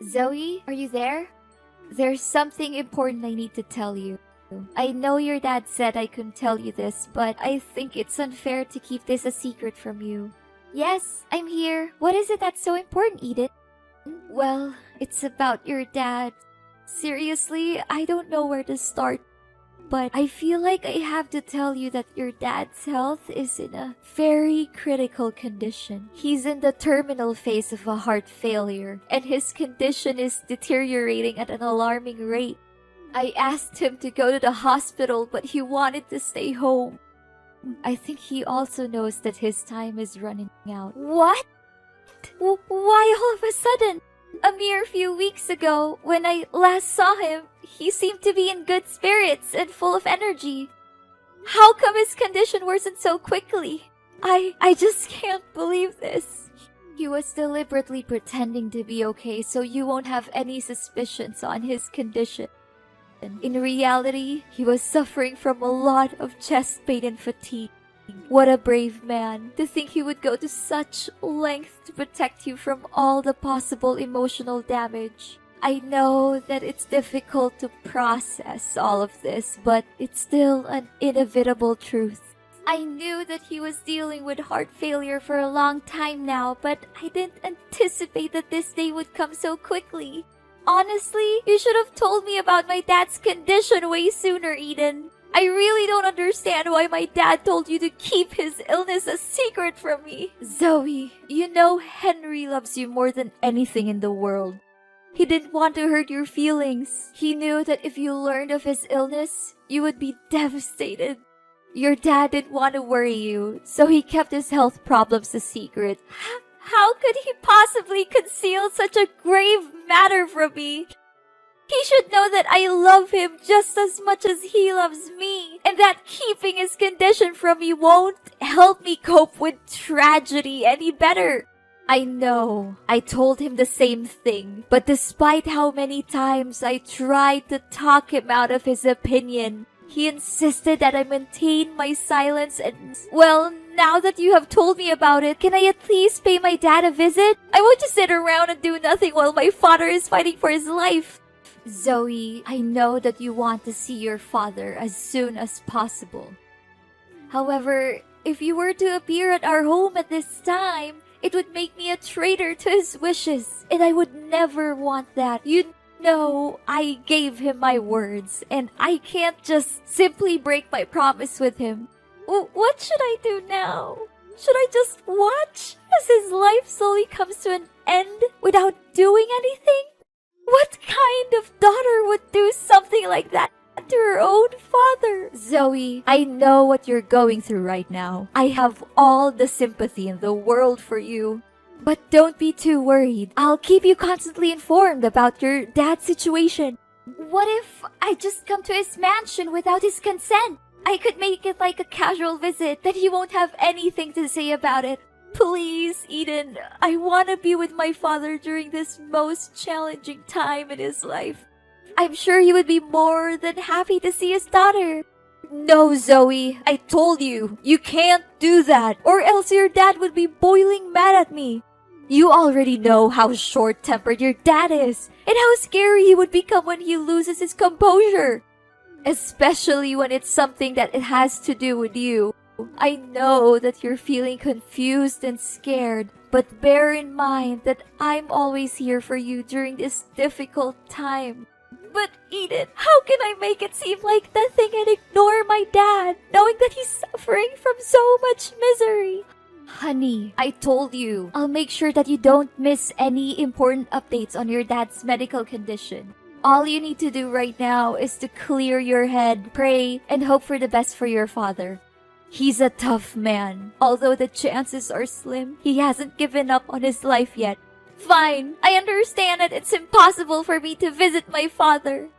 Zoe, are you there? There's something important I need to tell you. I know your dad said I couldn't tell you this, but I think it's unfair to keep this a secret from you. Yes, I'm here. What is it that's so important, Edith? Well, it's about your dad. Seriously, I don't know where to start. But I feel like I have to tell you that your dad's health is in a very critical condition. He's in the terminal phase of a heart failure, and his condition is deteriorating at an alarming rate. I asked him to go to the hospital, but he wanted to stay home. I think he also knows that his time is running out. What? Why all of a sudden? A mere few weeks ago, when I last saw him, he seemed to be in good spirits and full of energy. How come his condition worsened so quickly? I just can't believe this. He was deliberately pretending to be okay so you won't have any suspicions on his condition. In reality, he was suffering from a lot of chest pain and fatigue. What a brave man, to think he would go to such length to protect you from all the possible emotional damage. I know that it's difficult to process all of this, but it's still an inevitable truth. I knew that he was dealing with heart failure for a long time now, but I didn't anticipate that this day would come so quickly. Honestly, you should have told me about my dad's condition way sooner, Eden. I really don't understand why my dad told you to keep his illness a secret from me. Zoe, you know Henry loves you more than anything in the world. He didn't want to hurt your feelings. He knew that if you learned of his illness, you would be devastated. Your dad didn't want to worry you, so he kept his health problems a secret. How could he possibly conceal such a grave matter from me? He should know that I love him just as much as he loves me, and that keeping his condition from me won't help me cope with tragedy any better. I know, I told him the same thing, but despite how many times I tried to talk him out of his opinion, he insisted that I maintain my silence and, well, now that you have told me about it, can I at least pay my dad a visit? I won't just sit around and do nothing while my father is fighting for his life. Zoe, I know that you want to see your father as soon as possible. However, if you were to appear at our home at this time, it would make me a traitor to his wishes, and I would never want that. You know, I gave him my words, and I can't just simply break my promise with him. What should I do now? Should I just watch as his life slowly comes to an end without doing anything? What kind of daughter would do something like that to her own father? Zoe, I know what you're going through right now. I have all the sympathy in the world for you. But don't be too worried. I'll keep you constantly informed about your dad's situation. What if I just come to his mansion without his consent? I could make it like a casual visit that he won't have anything to say about it. Please, Eden, I want to be with my father during this most challenging time in his life. I'm sure he would be more than happy to see his daughter. No, Zoe, I told you, you can't do that, or else your dad would be boiling mad at me. You already know how short-tempered your dad is, and how scary he would become when he loses his composure. Especially when it's something that it has to do with you. I know that you're feeling confused and scared, but bear in mind that I'm always here for you during this difficult time. But Eden, how can I make it seem like nothing and ignore my dad, knowing that he's suffering from so much misery? Honey, I told you, I'll make sure that you don't miss any important updates on your dad's medical condition. All you need to do right now is to clear your head, pray, and hope for the best for your father. He's a tough man. Although the chances are slim, he hasn't given up on his life yet. Fine, I understand that it's impossible for me to visit my father.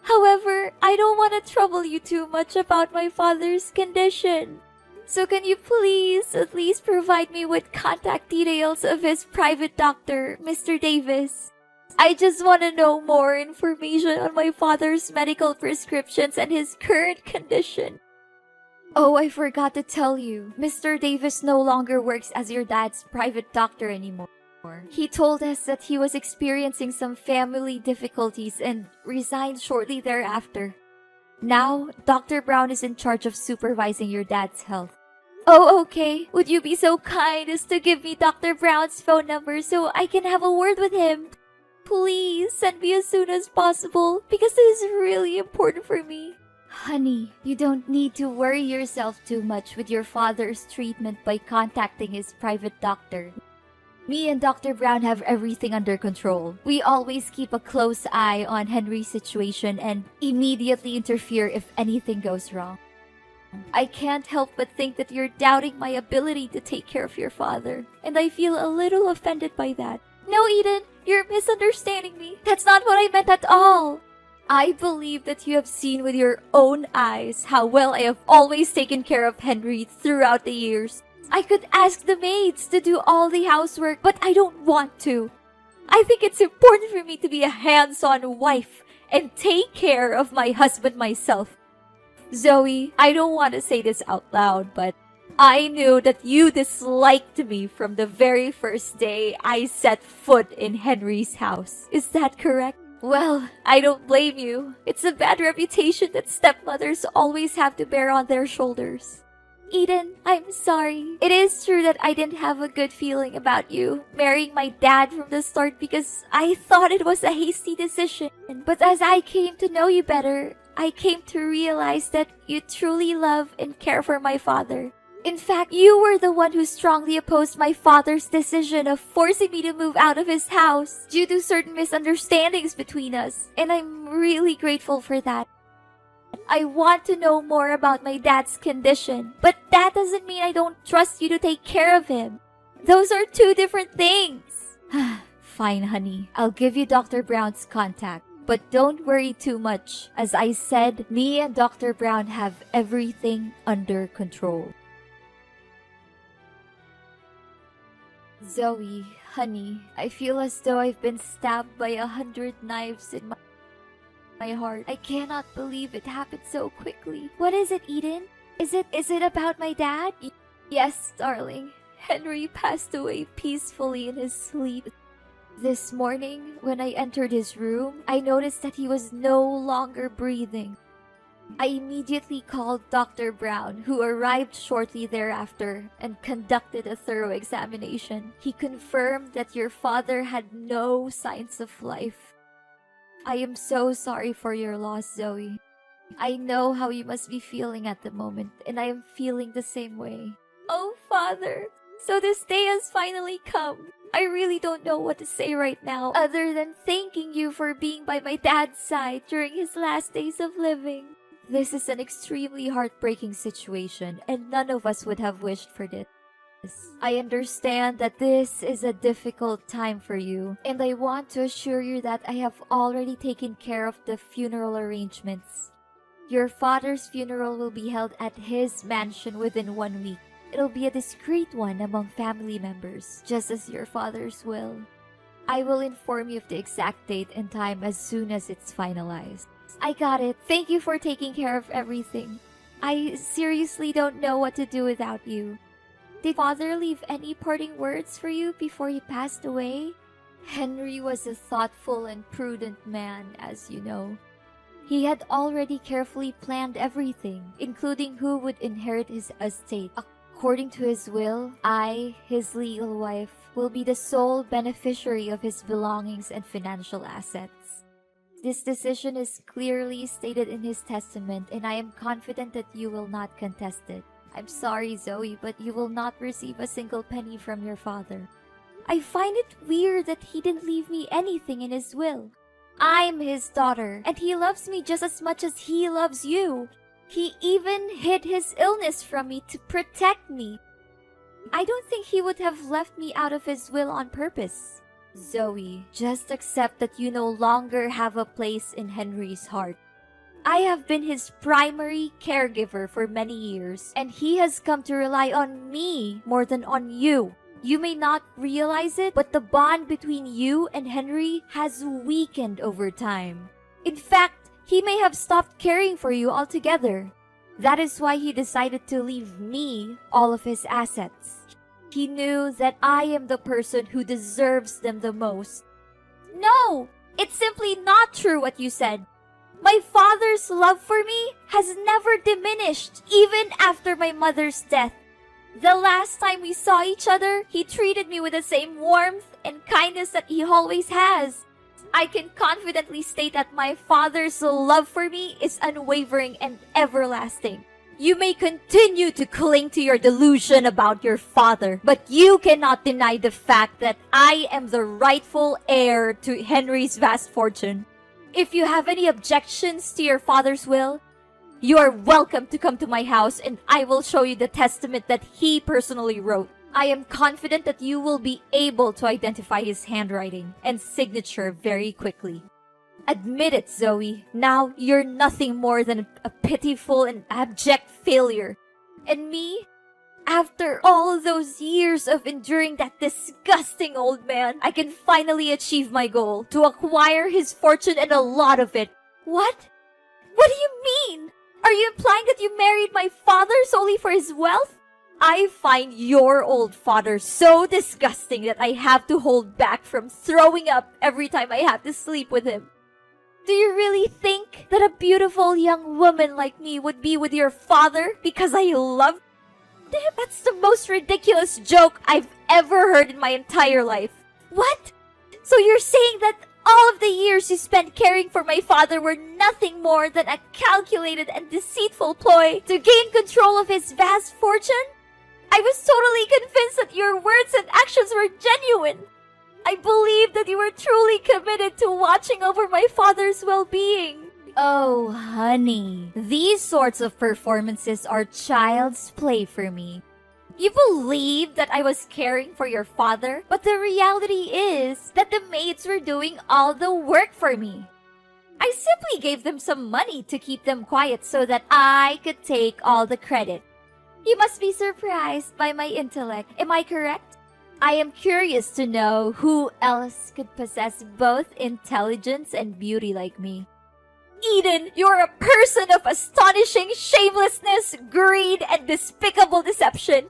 However, I don't want to trouble you too much about my father's condition. So can you please at least provide me with contact details of his private doctor, Mr. Davis? I just want to know more information on my father's medical prescriptions and his current condition. Oh, I forgot to tell you, Mr. Davis no longer works as your dad's private doctor anymore. He told us that he was experiencing some family difficulties and resigned shortly thereafter. Now, Dr. Brown is in charge of supervising your dad's health. Oh, okay. Would you be so kind as to give me Dr. Brown's phone number so I can have a word with him? Please send me as soon as possible because this is really important for me. Honey, you don't need to worry yourself too much with your father's treatment by contacting his private doctor. Me and Dr. Brown have everything under control. We always keep a close eye on Henry's situation and immediately interfere if anything goes wrong. I can't help but think that you're doubting my ability to take care of your father, and I feel a little offended by that. No, Eden, you're misunderstanding me. That's not what I meant at all. I believe that you have seen with your own eyes how well I have always taken care of Henry throughout the years. I could ask the maids to do all the housework, but I don't want to. I think it's important for me to be a hands-on wife and take care of my husband myself. Zoe, I don't want to say this out loud, but I knew that you disliked me from the very first day I set foot in Henry's house. Is that correct? Well, I don't blame you. It's a bad reputation that stepmothers always have to bear on their shoulders. Eden, I'm sorry. It is true that I didn't have a good feeling about you marrying my dad from the start because I thought it was a hasty decision. But as I came to know you better, I came to realize that you truly love and care for my father. In fact, you were the one who strongly opposed my father's decision of forcing me to move out of his house due to certain misunderstandings between us, and I'm really grateful for that. I want to know more about my dad's condition, but that doesn't mean I don't trust you to take care of him. Those are two different things. Fine, honey. I'll give you Dr. Brown's contact. But don't worry too much. As I said, me and Dr. Brown have everything under control. Zoe, honey, I feel as though I've been stabbed by 100 knives in my heart. I cannot believe it happened so quickly. What is it, Eden? Is it about my dad? Yes, darling. Henry passed away peacefully in his sleep. This morning, when I entered his room, I noticed that he was no longer breathing. I immediately called Dr. Brown, who arrived shortly thereafter and conducted a thorough examination. He confirmed that your father had no signs of life. I am so sorry for your loss, Zoe. I know how you must be feeling at the moment, and I am feeling the same way. Oh, Father, so this day has finally come. I really don't know what to say right now other than thanking you for being by my dad's side during his last days of living. This is an extremely heartbreaking situation, and none of us would have wished for this. I understand that this is a difficult time for you, and I want to assure you that I have already taken care of the funeral arrangements. Your father's funeral will be held at his mansion within 1 week. It'll be a discreet one among family members, just as your father's will. I will inform you of the exact date and time as soon as it's finalized. I got it. Thank you for taking care of everything. I seriously don't know what to do without you. Did Father leave any parting words for you before he passed away? Henry was a thoughtful and prudent man, as you know. He had already carefully planned everything, including who would inherit his estate. According to his will, I, his legal wife, will be the sole beneficiary of his belongings and financial assets. This decision is clearly stated in his testament, and I am confident that you will not contest it. I'm sorry, Zoe, but you will not receive a single penny from your father. I find it weird that he didn't leave me anything in his will. I'm his daughter, and he loves me just as much as he loves you. He even hid his illness from me to protect me. I don't think he would have left me out of his will on purpose. Zoe, just accept that you no longer have a place in Henry's heart. I have been his primary caregiver for many years, and he has come to rely on me more than on you. You may not realize it, but the bond between you and Henry has weakened over time. In fact, he may have stopped caring for you altogether. That is why he decided to leave me all of his assets. He knew that I am the person who deserves them the most. No! It's simply not true what you said. My father's love for me has never diminished, even after my mother's death. The last time we saw each other, he treated me with the same warmth and kindness that he always has. I can confidently state that my father's love for me is unwavering and everlasting. You may continue to cling to your delusion about your father, but you cannot deny the fact that I am the rightful heir to Henry's vast fortune. If you have any objections to your father's will, you are welcome to come to my house and I will show you the testament that he personally wrote. I am confident that you will be able to identify his handwriting and signature very quickly. Admit it, Zoe. Now you're nothing more than a pitiful and abject failure. And me? After all those years of enduring that disgusting old man, I can finally achieve my goal, to acquire his fortune and a lot of it. What? What do you mean? Are you implying that you married my father solely for his wealth? I find your old father so disgusting that I have to hold back from throwing up every time I have to sleep with him. Do you really think that a beautiful young woman like me would be with your father because I love him? That's the most ridiculous joke I've ever heard in my entire life. What? So you're saying that all of the years you spent caring for my father were nothing more than a calculated and deceitful ploy to gain control of his vast fortune? I was totally convinced that your words and actions were genuine. I believed that you were truly committed to watching over my father's well-being. Oh, honey, these sorts of performances are child's play for me. You believed that I was caring for your father, but the reality is that the maids were doing all the work for me. I simply gave them some money to keep them quiet so that I could take all the credit. You must be surprised by my intellect. Am I correct? I am curious to know who else could possess both intelligence and beauty like me. Eden, you're a person of astonishing shamelessness, greed, and despicable deception.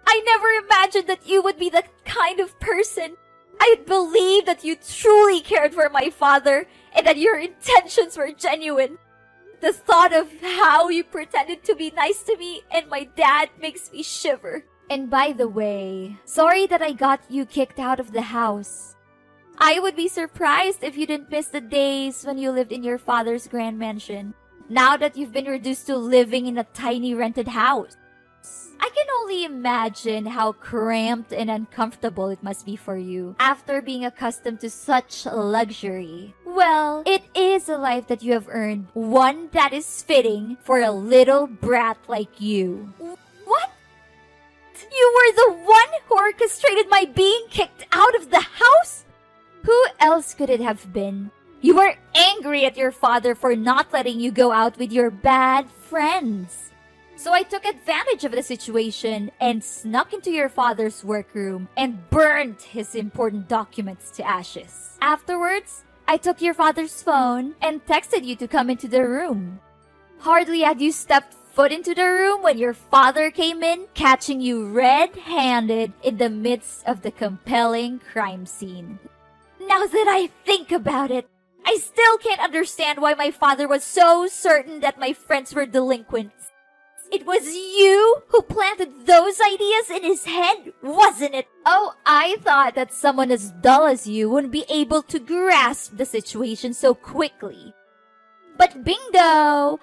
I never imagined that you would be that kind of person. I believed that you truly cared for my father and that your intentions were genuine. The thought of how you pretended to be nice to me and my dad makes me shiver. And by the way, sorry that I got you kicked out of the house. I would be surprised if you didn't miss the days when you lived in your father's grand mansion, now that you've been reduced to living in a tiny rented house. I can only imagine how cramped and uncomfortable it must be for you after being accustomed to such luxury. Well, it is a life that you have earned, one that is fitting for a little brat like you. What? You were the one who orchestrated my being kicked out of the house? Who else could it have been? You were angry at your father for not letting you go out with your bad friends. So I took advantage of the situation and snuck into your father's workroom and burned his important documents to ashes. Afterwards, I took your father's phone and texted you to come into the room. Hardly had you stepped foot into the room when your father came in, catching you red-handed in the midst of the compelling crime scene. Now that I think about it, I still can't understand why my father was so certain that my friends were delinquents. It was you who planted those ideas in his head, wasn't it? Oh, I thought that someone as dull as you wouldn't be able to grasp the situation so quickly. But bingo!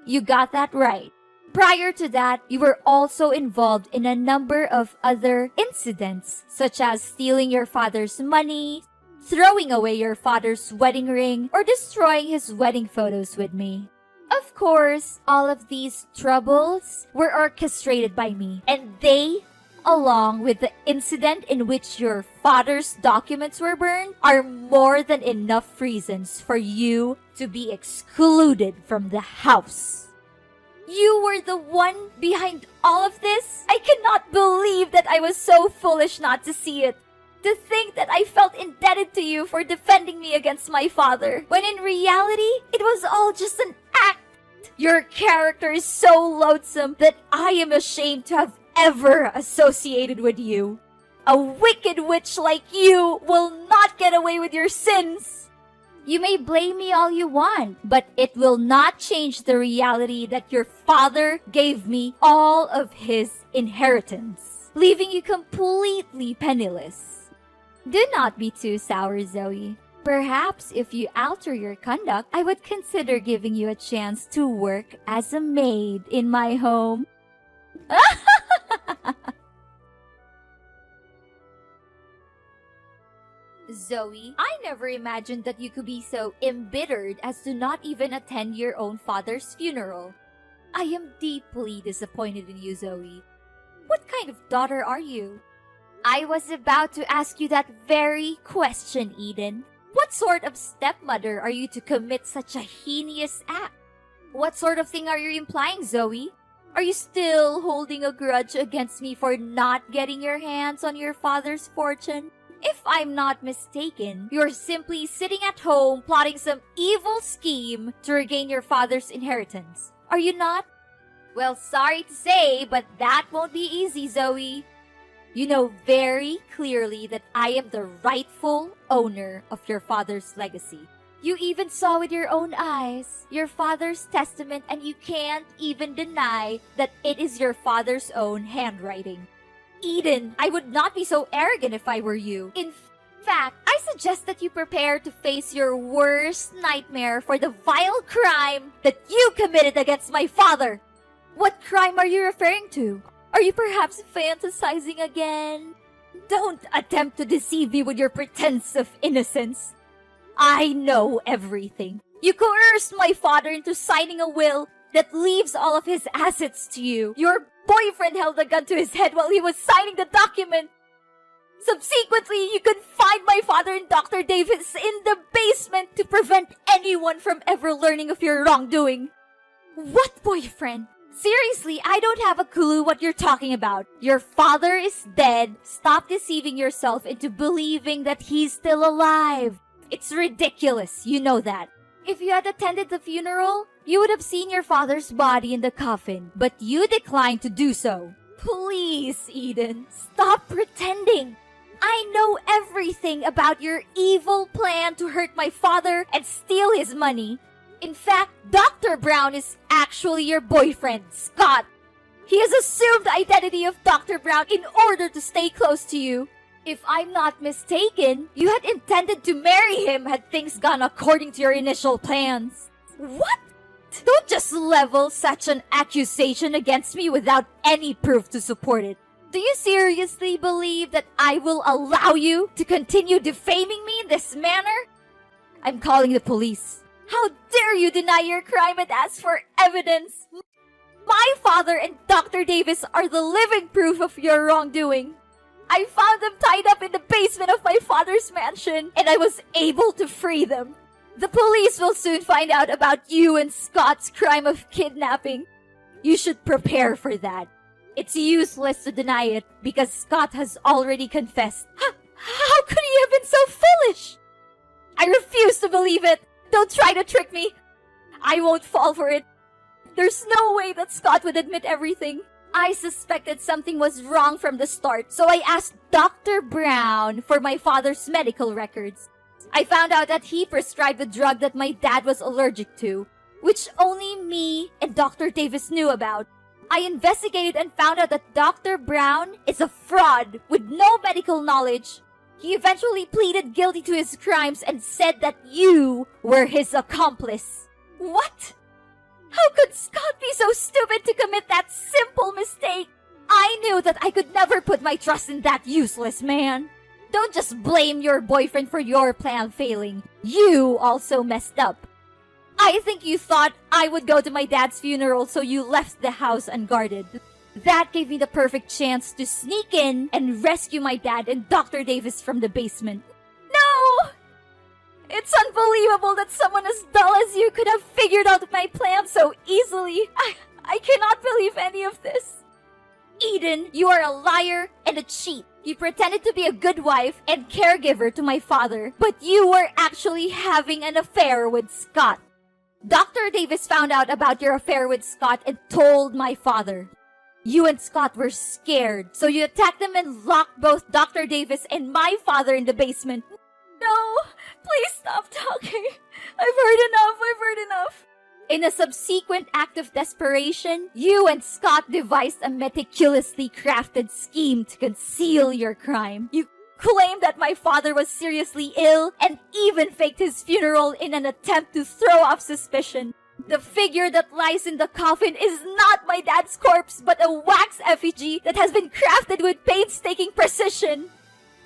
You got that right. Prior to that, you were also involved in a number of other incidents, such as stealing your father's money, throwing away your father's wedding ring, or destroying his wedding photos with me. Of course, all of these troubles were orchestrated by me, and they, along with the incident in which your father's documents were burned, are more than enough reasons for you to be excluded from the house. You were the one behind all of this? I cannot believe that I was so foolish not to see it. To think that I felt indebted to you for defending me against my father, when in reality, it was all just an act. Your character is so loathsome that I am ashamed to have ever associated with you. A wicked witch like you will not get away with your sins. You may blame me all you want, but it will not change the reality that your father gave me all of his inheritance, leaving you completely penniless. Do not be too sour, Zoe. Perhaps if you alter your conduct, I would consider giving you a chance to work as a maid in my home. Zoe, I never imagined that you could be so embittered as to not even attend your own father's funeral. I am deeply disappointed in you, Zoe. What kind of daughter are you? I was about to ask you that very question, Eden. What sort of stepmother are you to commit such a heinous act? What sort of thing are you implying, Zoe? Are you still holding a grudge against me for not getting your hands on your father's fortune? If I'm not mistaken, you're simply sitting at home plotting some evil scheme to regain your father's inheritance. Are you not? Well, sorry to say, but that won't be easy, Zoe. You know very clearly that I am the rightful owner of your father's legacy. You even saw with your own eyes your father's testament, and you can't even deny that it is your father's own handwriting. Eden, I would not be so arrogant if I were you. In fact, I suggest that you prepare to face your worst nightmare for the vile crime that you committed against my father. What crime are you referring to? Are you perhaps fantasizing again? Don't attempt to deceive me with your pretense of innocence. I know everything. You coerced my father into signing a will that leaves all of his assets to you. Your boyfriend held a gun to his head while he was signing the document. Subsequently, you confined my father and Dr. Davis in the basement to prevent anyone from ever learning of your wrongdoing. What boyfriend? Seriously, I don't have a clue what you're talking about. Your father is dead. Stop deceiving yourself into believing that he's still alive. It's ridiculous, you know that. If you had attended the funeral, you would have seen your father's body in the coffin, but you declined to do so. Please, Eden, stop pretending. I know everything about your evil plan to hurt my father and steal his money. In fact, Dr. Brown is actually your boyfriend, Scott. He has assumed the identity of Dr. Brown in order to stay close to you. If I'm not mistaken, you had intended to marry him had things gone according to your initial plans. What? Don't just level such an accusation against me without any proof to support it. Do you seriously believe that I will allow you to continue defaming me in this manner? I'm calling the police. How dare you deny your crime and ask for evidence? My father and Dr. Davis are the living proof of your wrongdoing. I found them tied up in the basement of my father's mansion, and I was able to free them. The police will soon find out about you and Scott's crime of kidnapping. You should prepare for that. It's useless to deny it because Scott has already confessed. How could he have been so foolish? I refuse to believe it. Don't try to trick me. I won't fall for it. There's no way that Scott would admit everything. I suspected something was wrong from the start, so I asked Dr. Brown for my father's medical records. I found out that he prescribed the drug that my dad was allergic to, which only me and Dr. Davis knew about. I investigated and found out that Dr. Brown is a fraud with no medical knowledge. He eventually pleaded guilty to his crimes and said that you were his accomplice. What? How could Scott be so stupid to commit that simple mistake? I knew that I could never put my trust in that useless man. Don't just blame your boyfriend for your plan failing. You also messed up. I think you thought I would go to my dad's funeral, so you left the house unguarded. That gave me the perfect chance to sneak in and rescue my dad and Dr. Davis from the basement. No! It's unbelievable that someone as dull as you could have figured out my plan so easily. I cannot believe any of this. Eden, you are a liar and a cheat. You pretended to be a good wife and caregiver to my father, but you were actually having an affair with Scott. Dr. Davis found out about your affair with Scott and told my father. You and Scott were scared, so you attacked them and locked both Dr. Davis and my father in the basement. No, please stop talking. I've heard enough. In a subsequent act of desperation, you and Scott devised a meticulously crafted scheme to conceal your crime. You claimed that my father was seriously ill and even faked his funeral in an attempt to throw off suspicion. The figure that lies in the coffin is not my dad's corpse, but a wax effigy that has been crafted with painstaking precision.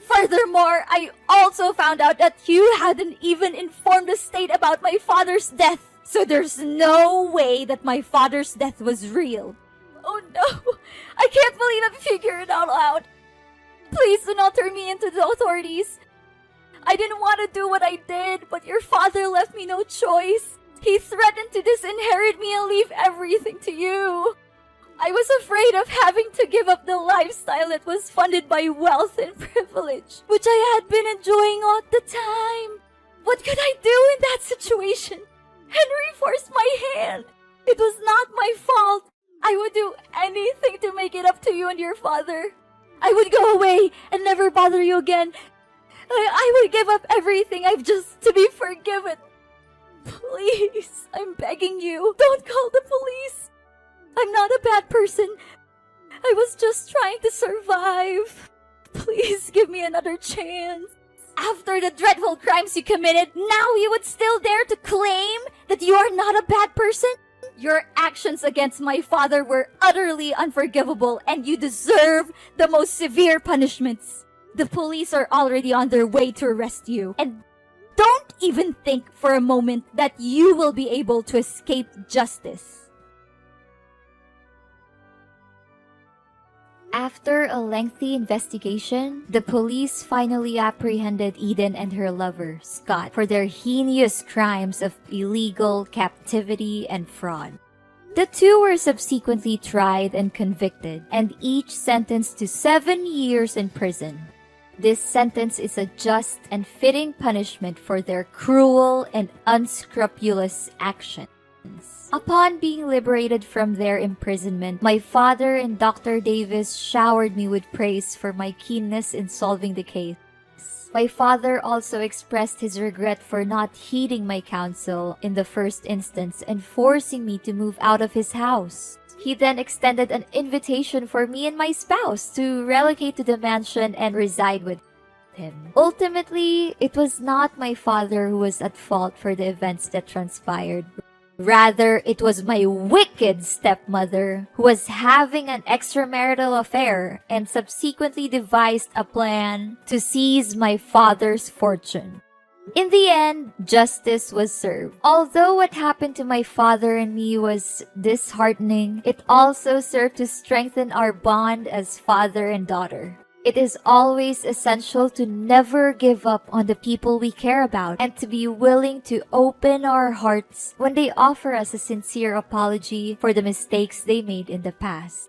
Furthermore, I also found out that you hadn't even informed the state about my father's death. So there's no way that my father's death was real. Oh no! I can't believe I figured it all out. Please do not turn me into the authorities. I didn't want to do what I did, but your father left me no choice. He threatened to disinherit me and leave everything to you. I was afraid of having to give up the lifestyle that was funded by wealth and privilege, which I had been enjoying all the time. What could I do in that situation? Henry forced my hand. It was not my fault. I would do anything to make it up to you and your father. I would go away and never bother you again. I would give up everything I've just to be forgiven. Please, I'm begging you, don't call the police. I'm not a bad person. I was just trying to survive. Please give me another chance. After the dreadful crimes you committed, now you would still dare to claim that you are not a bad person? Your actions against my father were utterly unforgivable, and you deserve the most severe punishments. The police are already on their way to arrest you, and don't even think for a moment that you will be able to escape justice. After a lengthy investigation, the police finally apprehended Eden and her lover, Scott, for their heinous crimes of illegal captivity and fraud. The two were subsequently tried and convicted, and each sentenced to 7 years in prison. This sentence is a just and fitting punishment for their cruel and unscrupulous actions. Upon being liberated from their imprisonment, my father and Dr. Davis showered me with praise for my keenness in solving the case. My father also expressed his regret for not heeding my counsel in the first instance and forcing me to move out of his house. He then extended an invitation for me and my spouse to relocate to the mansion and reside with him. Ultimately, it was not my father who was at fault for the events that transpired. Rather, it was my wicked stepmother who was having an extramarital affair and subsequently devised a plan to seize my father's fortune. In the end, justice was served. Although what happened to my father and me was disheartening, it also served to strengthen our bond as father and daughter. It is always essential to never give up on the people we care about and to be willing to open our hearts when they offer us a sincere apology for the mistakes they made in the past.